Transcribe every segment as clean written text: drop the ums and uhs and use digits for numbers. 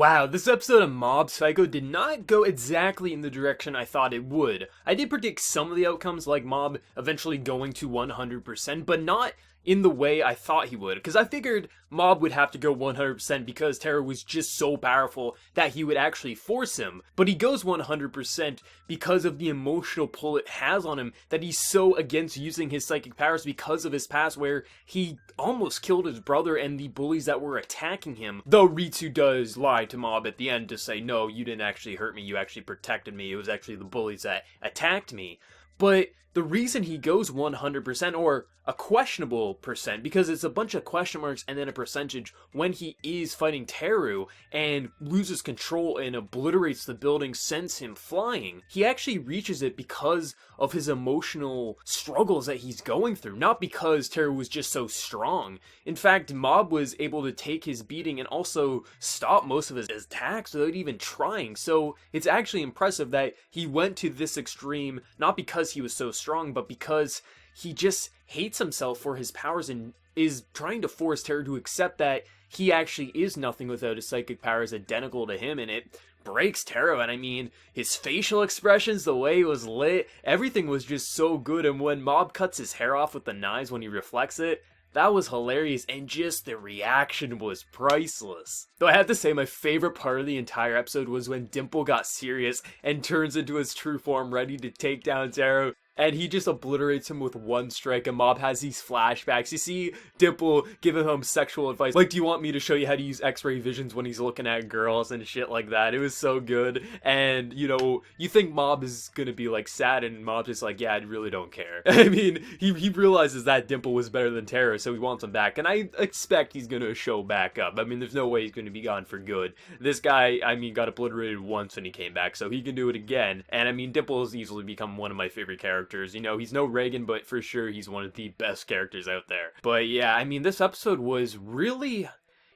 Wow, this episode of Mob Psycho did not go exactly in the direction I thought it would. I did predict some of the outcomes, like Mob eventually going to 100%, but not in the way I thought he would, because I figured Mob would have to go 100% because Terror was just so powerful that he would actually force him, but he goes 100% because of the emotional pull it has on him, that he's so against using his psychic powers because of his past where he almost killed his brother and the bullies that were attacking him, though Ritsu does lie to Mob at the end to say, no, you didn't actually hurt me, you actually protected me, it was actually the bullies that attacked me. But the reason he goes 100%, or a questionable percent, because it's a bunch of question marks and then a percentage when he is fighting Teru and loses control and obliterates the building, sends him flying, he actually reaches it because of his emotional struggles that he's going through, not because Teru was just so strong. In fact, Mob was able to take his beating and also stop most of his attacks without even trying, so it's actually impressive that he went to this extreme, not because he was so strong, but because he just hates himself for his powers and is trying to force Terror to accept that he actually is nothing without his psychic powers identical to him, and it breaks Terror. And I mean, his facial expressions, the way he was lit, everything was just so good. And when Mob cuts his hair off with the knives when he reflects it, that was hilarious, and just the reaction was priceless. Though I have to say, my favorite part of the entire episode was when Dimple got serious and turns into his true form, ready to take down Taro. And he just obliterates him with one strike, and Mob has these flashbacks. You see Dimple giving him sexual advice, like, do you want me to show you how to use x-ray visions when he's looking at girls and shit like that. It was so good. And, you know, you think Mob is gonna be, like, sad, and Mob's just like, yeah, I really don't care. I mean, he realizes that Dimple was better than Terror, so he wants him back, and I expect he's gonna show back up. I mean, there's no way he's gonna be gone for good. This guy, I mean, got obliterated once when he came back, so he can do it again. And, I mean, Dimple has easily become one of my favorite characters. You know, he's no Reagan, but for sure he's one of the best characters out there. But yeah, I mean, this episode was really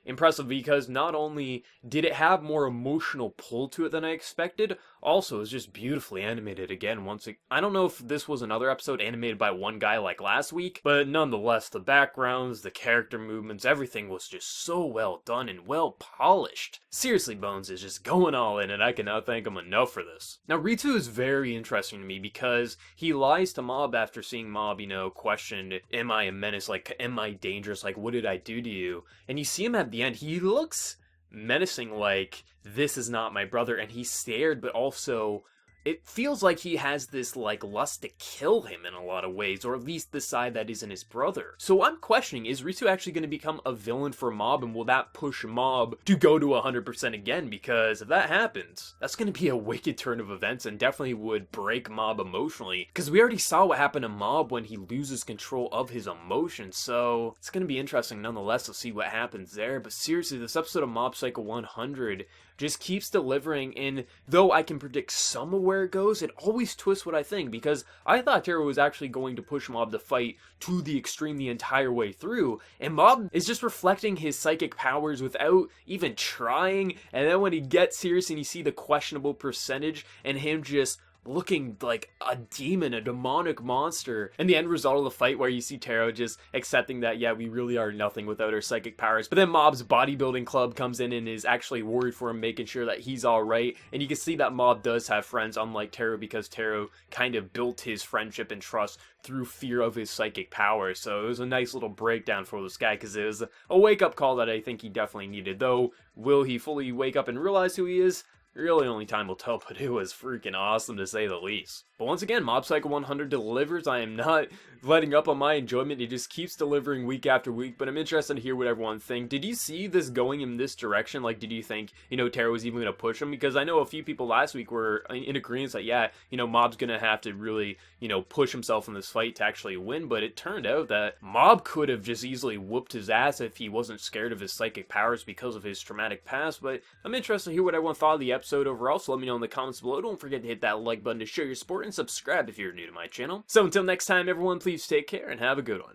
impressive because not only did it have more emotional pull to it than I expected, also it was just beautifully animated again. I don't know if this was another episode animated by one guy like last week, but nonetheless, the backgrounds, the character movements, everything was just so well done and well polished. Seriously, Bones is just going all in, and I cannot thank him enough for this. Now, Ritsu is very interesting to me because he lies to Mob after seeing Mob, you know, question, am I a menace? Like, am I dangerous? Like, what did I do to you? And you see him at the end, he looks menacing, like, this is not my brother, and he's scared, but also it feels like he has this, like, lust to kill him in a lot of ways, or at least the side that isn't his brother. So I'm questioning, is Ritsu actually going to become a villain for Mob, and will that push Mob to go to 100% again? Because if that happens, that's going to be a wicked turn of events, and definitely would break Mob emotionally, because we already saw what happened to Mob when he loses control of his emotions, so it's going to be interesting nonetheless to see what happens there. But seriously, this episode of Mob Psycho 100 just keeps delivering, and though I can predict some of where it goes, it always twists what I think, because I thought Taro was actually going to push Mob to fight to the extreme the entire way through, and Mob is just reflecting his psychic powers without even trying, and then when he gets serious and you see the questionable percentage and him just looking like a demon, a demonic monster. And the end result of the fight where you see Taro just accepting that, yeah, we really are nothing without our psychic powers. But then Mob's bodybuilding club comes in and is actually worried for him, making sure that he's alright. And you can see that Mob does have friends, unlike Taro, because Taro kind of built his friendship and trust through fear of his psychic powers. So it was a nice little breakdown for this guy, because it was a wake-up call that I think he definitely needed. Though, will he fully wake up and realize who he is? Really, only time will tell, but it was freaking awesome to say the least. But once again, Mob Psycho 100 delivers. I am not letting up on my enjoyment. It just keeps delivering week after week, but I'm interested to hear what everyone thinks. Did you see this going in this direction? Like, did you think, you know, Taro was even going to push him? Because I know a few people last week were in agreement that, yeah, you know, Mob's going to have to really, you know, push himself in this fight to actually win, but it turned out that Mob could have just easily whooped his ass if he wasn't scared of his psychic powers because of his traumatic past. But I'm interested to hear what everyone thought of the episode overall, so let me know in the comments below. Don't forget to hit that like button to show your support, and subscribe if you're new to my channel. So until next time, everyone, please take care and have a good one.